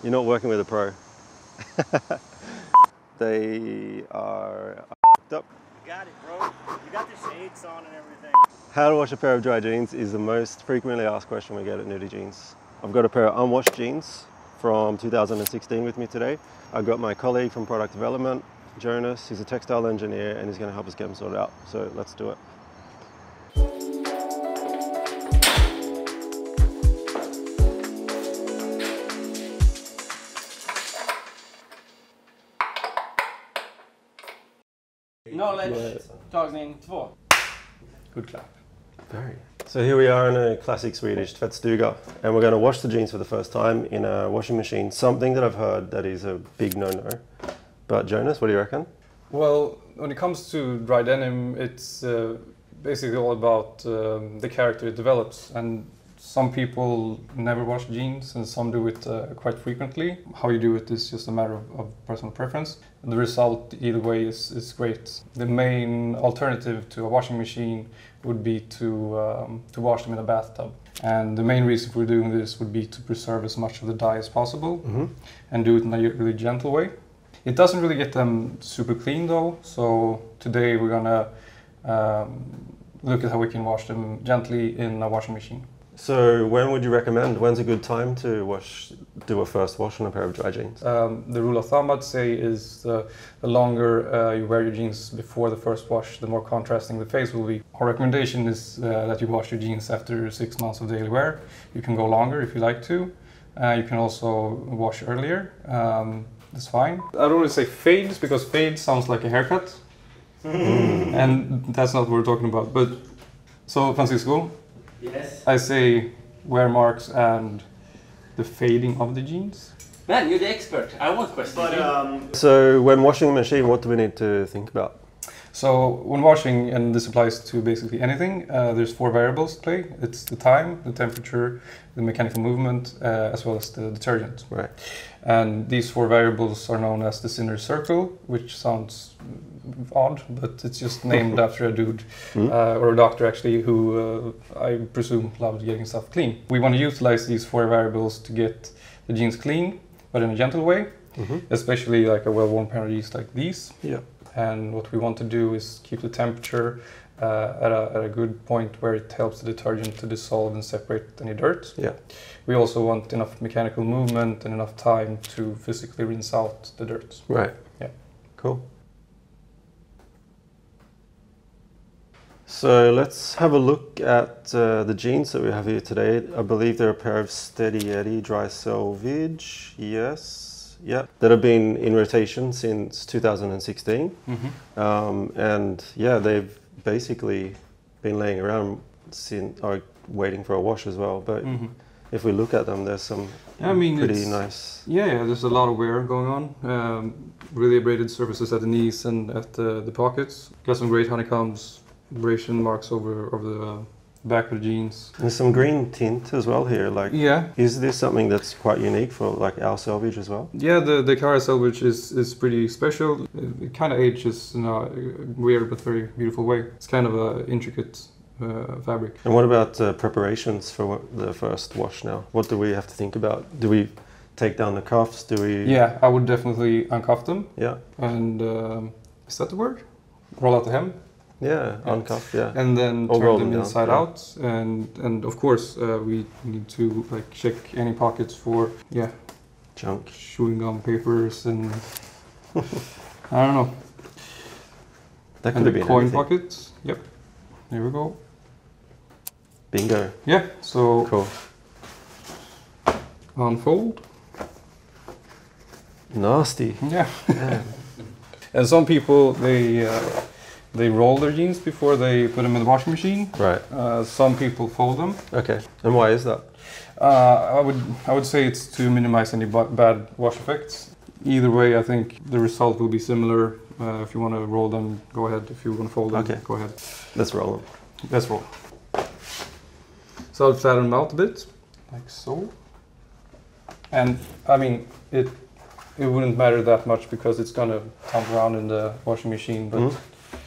You're not working with a pro. They are up. You got it, bro. You got the shades on and everything. How to wash a pair of dry jeans is the most frequently asked question we get at Nudie Jeans. I've got a pair of unwashed jeans from 2016 with me today. I've got my colleague from product development, Jonas. He's a textile engineer and he's going to help us get them sorted out. So let's do it. Knowledge, tagning 2. Good clap. Very. So here we are in a classic Swedish tvättstuga, and we're going to wash the jeans for the first time in a washing machine. Something that I've heard that is a big no-no. But Jonas, what do you reckon? Well, when it comes to dry denim, it's basically all about the character it develops. And some people never wash jeans and some do it quite frequently. How you do it is just a matter of personal preference. And the result either way is great. The main alternative to a washing machine would be to wash them in a bathtub. And the main reason for doing this would be to preserve as much of the dye as possible and do it in a really gentle way. It doesn't really get them super clean though, so today we're gonna look at how we can wash them gently in a washing machine. So when would you recommend? When's a good time to do a first wash on a pair of dry jeans? The rule of thumb I'd say is the longer you wear your jeans before the first wash, the more contrasting the face will be. Our recommendation is that you wash your jeans after 6 months of daily wear. You can go longer if you like to. You can also wash earlier. That's fine. I don't want to say fades because fade sounds like a haircut. And that's not what we're talking about. But so Francisco, Yes. I say wear marks and the fading of the jeans. Man, you're the expert. I won't question you. So when washing the machine, what do we need to think about? So when washing, and this applies to basically anything, there's 4 variables at play. It's the time, the temperature, the mechanical movement, as well as the detergent. Right. And these 4 variables are known as the Sinner circle, which sounds odd, but it's just named after a dude or a doctor actually who I presume loved getting stuff clean. We want to utilize these 4 variables to get the jeans clean, but in a gentle way, especially like a well-worn pair of jeans like these. Yeah. And what we want to do is keep the temperature at a good point where it helps the detergent to dissolve and separate any dirt. Yeah. We also want enough mechanical movement and enough time to physically rinse out the dirt. Right. Yeah. Cool. So let's have a look at the jeans that we have here today. I believe they're a pair of Steady Eddie dry selvage. Yes. Yeah, that have been in rotation since 2016. And yeah, they've basically been laying around waiting for a wash as well. But if we look at them, there's some pretty nice. Yeah, there's a lot of wear going on. Really abraded surfaces at the knees and at the pockets. Got some great honeycombs, abrasion marks over the back of the jeans. There's some green tint as well here. Like, yeah, is this something that's quite unique for like our selvage as well? Yeah, the Kaine selvage is pretty special. It kind of ages in a weird but very beautiful way. It's kind of a intricate fabric. And what about preparations for the first wash now? What do we have to think about? Do we take down the cuffs? Do we? Yeah, I would definitely uncuff them. Yeah. And is that the word? Roll out the hem. Yeah, uncuff, yeah. And then Or turn them down, inside yeah. out. And of course we need to like check any pockets for Junk. chewing gum papers and I don't know. That could And have the been coin anything. pockets. Yep. There we go. Bingo. Yeah. So Cool. unfold. Nasty. Yeah. Yeah. And some people they roll their jeans before they put them in the washing machine. Right. Some people fold them. Okay. And why is that? I would say it's to minimize any bad wash effects. Either way, I think the result will be similar. If you want to roll them, go ahead. If you want to fold them, Okay. go ahead. Let's roll them. Let's roll. So I'll flatten them out a bit, like so. And I mean, it wouldn't matter that much because it's gonna tumble around in the washing machine, but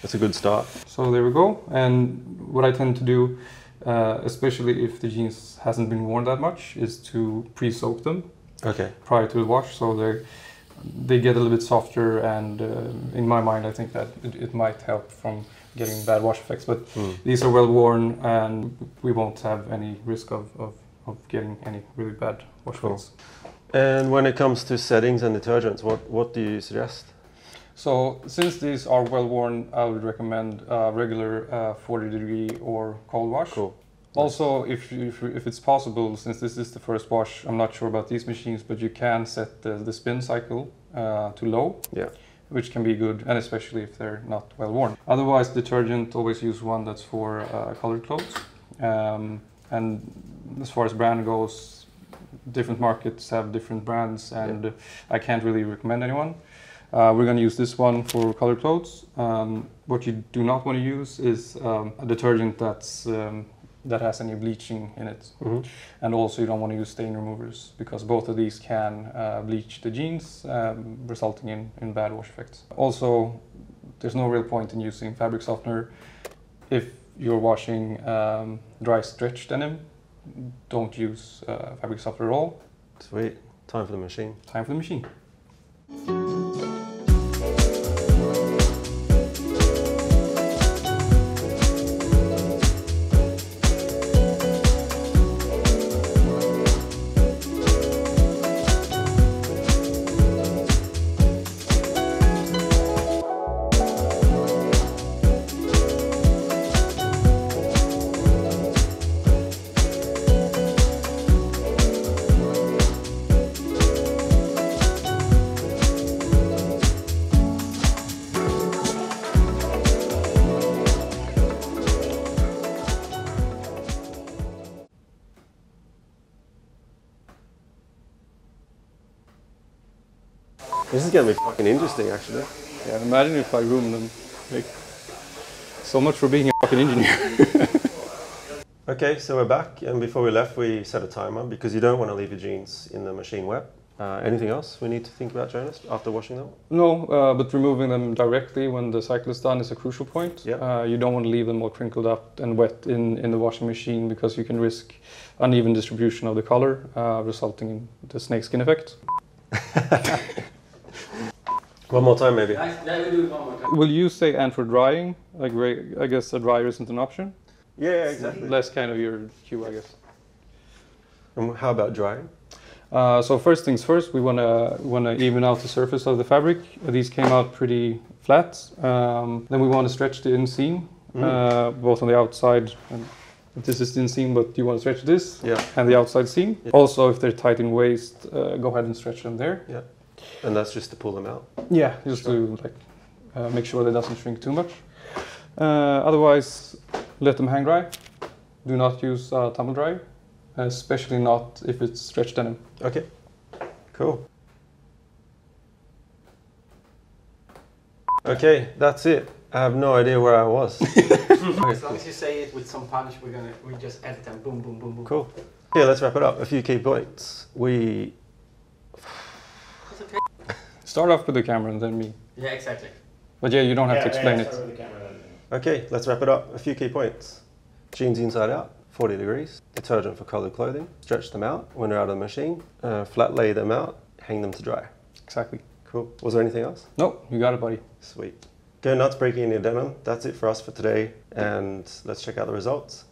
That's a good start. so there we go. And what I tend to do, especially if the jeans hasn't been worn that much, is to pre-soak them. prior to the wash, so they get a little bit softer, and in my mind I think that it might help from getting bad wash effects, but these are well worn and we won't have any risk of getting any really bad wash effects. And when it comes to settings and detergents, what do you suggest? So since these are well worn, I would recommend regular 40 degree or cold wash. Cool. Also, if it's possible, since this is the first wash, I'm not sure about these machines, but you can set the spin cycle to low, which can be good, and especially if they're not well worn. Otherwise, detergent, always use one that's for colored clothes. And as far as brand goes, different markets have different brands, and I can't really recommend anyone. We're going to use this one for colored clothes. What you do not want to use is a detergent that has any bleaching in it. And also you don't want to use stain removers, because both of these can bleach the jeans, resulting in bad wash effects. Also, there's no real point in using fabric softener. If you're washing dry stretch denim, don't use fabric softener at all. Sweet. Time for the machine. Time for the machine. This is going to be fucking interesting, actually. Yeah, imagine if I ruined them. Like, so much for being a fucking engineer. Okay, so we're back, and before we left we set a timer because you don't want to leave your jeans in the machine wet. Anything else we need to think about, Jonas, after washing them? No, but removing them directly when the cycle is done is a crucial point. You don't want to leave them all crinkled up and wet in the washing machine, because you can risk uneven distribution of the color, resulting in the snakeskin effect. One more time, maybe. We'll do it one more time. Will you say and for drying? Like, I guess a dryer isn't an option? Yeah, exactly. Less kind of your cue, I guess. And how about drying? So first things first, we want to even out the surface of the fabric. These came out pretty flat. Then we want to stretch the inseam, both on the outside. And this is the inseam, but you want to stretch this and the outside seam. Also, if they're tight in waist, go ahead and stretch them there. And that's just to pull them out? Yeah, just to make sure that it doesn't shrink too much. Otherwise, let them hang dry. Do not use tumble dry, especially not if it's stretched denim. Okay, cool. Okay, that's it. I have no idea where I was. As long as you say it with some punch, we just edit them. Boom, boom, boom, boom. Cool. Okay, let's wrap it up. A few key points. Start off with the camera and then me. Yeah, exactly. But yeah, you don't have to explain it. Okay, let's wrap it up. A few key points. Jeans inside out, 40 degrees. Detergent for colored clothing. Stretch them out when they're out of the machine. Flat lay them out. Hang them to dry. Exactly. Cool. Was there anything else? Nope, you got it, buddy. Sweet. Go nuts breaking in your denim. That's it for us for today. And let's check out the results.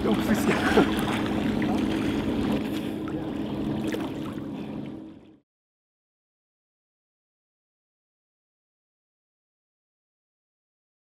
Don't fiska.